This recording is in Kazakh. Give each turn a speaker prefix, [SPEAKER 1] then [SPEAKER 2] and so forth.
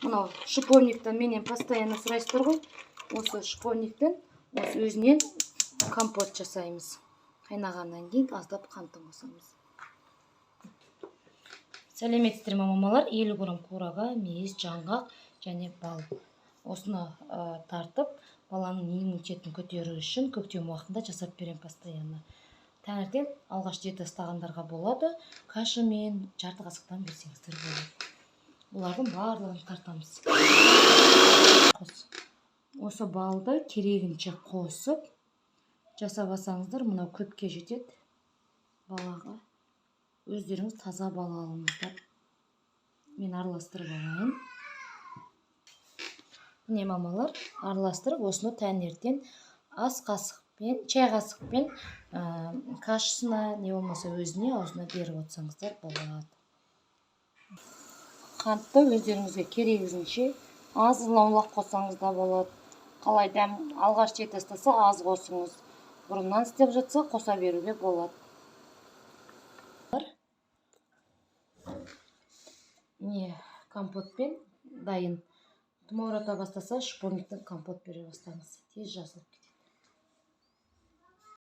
[SPEAKER 1] Мынау шиповниктен менен постоянно сұрайсыздар ғой. Осы шиповниктен осы өзінен компот жасаймыз. Қайнағаннан кейін аздап қантын қосамыз. Сәлеметсіздер ме мамалар? 50 грамм қураға мейіз, жаңғақ және бал. Осыны тартып, баланың иммунитетін көтеру үшін көктем уақытында жасап берем постоянно. Таңертең алғаш диета ұстағандарға болады, кашамен жарты қасықтан берсеңіздер болады. Бұлардың барлығын тартамыз. Осы балды керегінше қосып жасап алсаңыздар, мынау көпке жетеді балаға. Өздеріңіз таза бал алыңыздар. Мен араластырып алайын. Міне мамалар, араластырып осыны таңертең ас қасықпен, чай қасықпен кашасына не болмаса өзіне аузына беріп отырсаңыздар болады. Қантты өздеріңізге керегіңізше аз лаулақ қосаңыз да болады. Қалай дәм алғаш диета ұстаса аз қосыңыз. Бұрыннан істеп жатса қоса беруге болады. Не компотпен дайын. Тұмаурата бастаса шиповниктен компот бере бастаңыз. Тез жазылып кетеді.